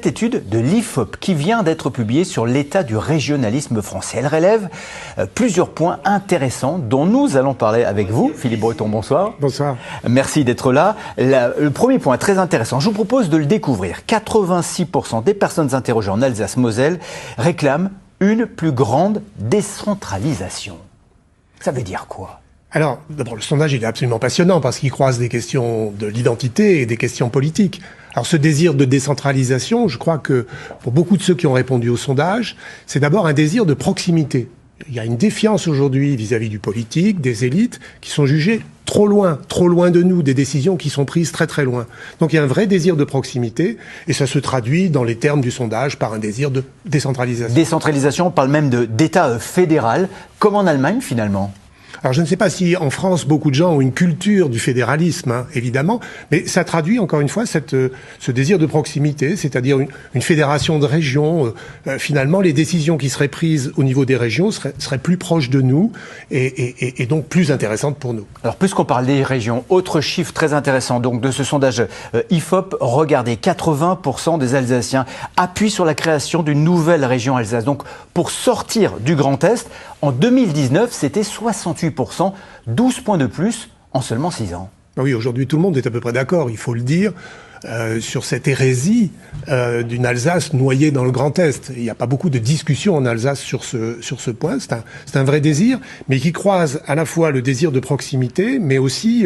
étude de l'IFOP qui vient d'être publiée sur l'état du régionalisme français. Elle relève plusieurs points intéressants dont nous allons parler avec vous. Philippe Breton, bonsoir. Bonsoir. Merci d'être là. Le premier point très intéressant, je vous propose de le découvrir. 86% des personnes interrogées en Alsace-Moselle réclament une plus grande décentralisation. Ça veut dire quoi ? Alors, d'abord, le sondage, il est absolument passionnant parce qu'il croise des questions de l'identité et des questions politiques. Alors, ce désir de décentralisation, je crois que pour beaucoup de ceux qui ont répondu au sondage, c'est d'abord un désir de proximité. Il y a une défiance aujourd'hui vis-à-vis du politique, des élites, qui sont jugées trop loin de nous, des décisions qui sont prises très très loin. Donc il y a un vrai désir de proximité, et ça se traduit dans les termes du sondage par un désir de décentralisation. Décentralisation, on parle même d'État fédéral, comme en Allemagne finalement. Alors je ne sais pas si en France beaucoup de gens ont une culture du fédéralisme, évidemment, mais ça traduit encore une fois ce désir de proximité, c'est-à-dire une fédération de régions. Finalement, les décisions qui seraient prises au niveau des régions seraient plus proches de nous et donc plus intéressantes pour nous. Alors puisqu'on parle des régions, autre chiffre très intéressant donc de ce sondage IFOP, regardez, 80% des Alsaciens appuient sur la création d'une nouvelle région Alsace. Donc pour sortir du Grand Est, en 2019, c'était 68%, 12 points de plus en seulement 6 ans. Oui, aujourd'hui, tout le monde est à peu près d'accord, il faut le dire, sur cette hérésie d'une Alsace noyée dans le Grand Est. Il n'y a pas beaucoup de discussions en Alsace sur ce point. C'est un vrai désir, mais qui croise à la fois le désir de proximité, mais aussi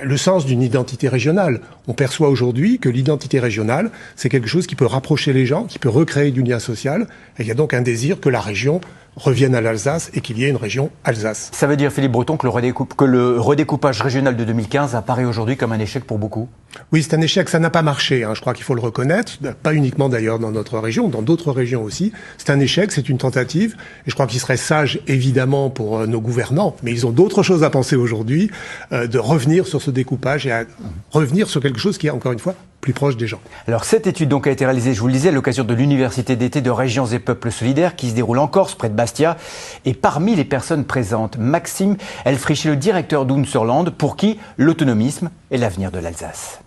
le sens d'une identité régionale. On perçoit aujourd'hui que l'identité régionale, c'est quelque chose qui peut rapprocher les gens, qui peut recréer du lien social. Et il y a donc un désir que la région revienne à l'Alsace et qu'il y ait une région Alsace. Ça veut dire, Philippe Breton, que le redécoupage régional de 2015 apparaît aujourd'hui comme un échec pour beaucoup ? Oui, c'est un échec, ça n'a pas marché, je crois qu'il faut le reconnaître, pas uniquement d'ailleurs dans notre région, dans d'autres régions aussi. C'est un échec, c'est une tentative, et je crois qu'il serait sage, évidemment, pour nos gouvernants, mais ils ont d'autres choses à penser aujourd'hui, de revenir sur ce découpage et à revenir sur quelque chose qui est, encore une fois, plus proche des gens. Alors cette étude donc a été réalisée, je vous le disais, à l'occasion de l'Université d'été de Régions et Peuples Solidaires qui se déroule en Corse, près de Bastia. Et parmi les personnes présentes, Maxime Elfrich, le directeur d'Unserland, pour qui l'autonomisme est l'avenir de l'Alsace.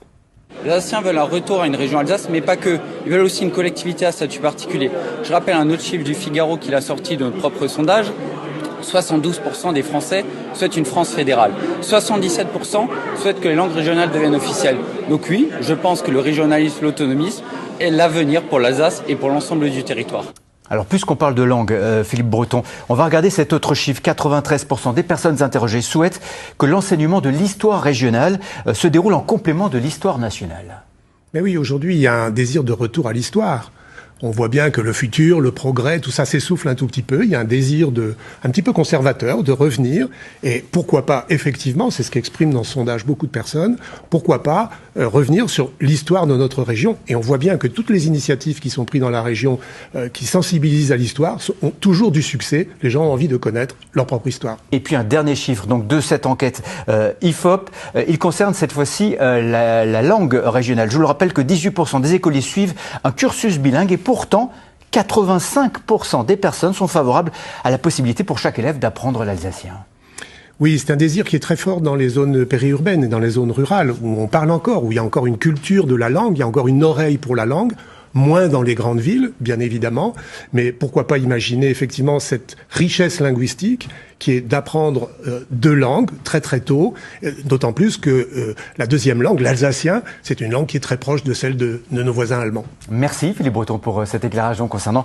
Les Alsaciens veulent un retour à une région Alsace, mais pas que. Ils veulent aussi une collectivité à statut particulier. Je rappelle un autre chiffre du Figaro qu'il a sorti de notre propre sondage. 72% des Français souhaitent une France fédérale. 77% souhaitent que les langues régionales deviennent officielles. Donc oui, je pense que le régionalisme, l'autonomisme est l'avenir pour l'Alsace et pour l'ensemble du territoire. Alors, puisqu'on parle de langue, Philippe Breton, on va regarder cet autre chiffre. 93% des personnes interrogées souhaitent que l'enseignement de l'histoire régionale se déroule en complément de l'histoire nationale. Mais oui, aujourd'hui, il y a un désir de retour à l'histoire. On voit bien que le futur, le progrès, tout ça s'essouffle un tout petit peu. Il y a un désir un petit peu conservateur de revenir. Et pourquoi pas, effectivement, c'est ce qu'expriment dans ce sondage beaucoup de personnes, pourquoi pas revenir sur l'histoire de notre région. Et on voit bien que toutes les initiatives qui sont prises dans la région, qui sensibilisent à l'histoire, ont toujours du succès. Les gens ont envie de connaître leur propre histoire. Et puis un dernier chiffre donc, de cette enquête IFOP, il concerne cette fois-ci la langue régionale. Je vous le rappelle que 18% des écoliers suivent un cursus bilingue et pourtant, 85% des personnes sont favorables à la possibilité pour chaque élève d'apprendre l'alsacien. Oui, c'est un désir qui est très fort dans les zones périurbaines et dans les zones rurales, où on parle encore, où il y a encore une culture de la langue, il y a encore une oreille pour la langue, moins dans les grandes villes, bien évidemment, mais pourquoi pas imaginer effectivement cette richesse linguistique qui est d'apprendre deux langues très très tôt, d'autant plus que la deuxième langue, l'alsacien, c'est une langue qui est très proche de celle de nos voisins allemands. Merci Philippe Breton pour cet éclairage concernant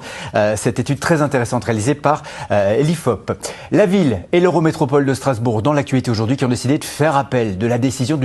cette étude très intéressante réalisée par l'IFOP. La ville et l'Eurométropole de Strasbourg dans l'actualité aujourd'hui qui ont décidé de faire appel de la décision du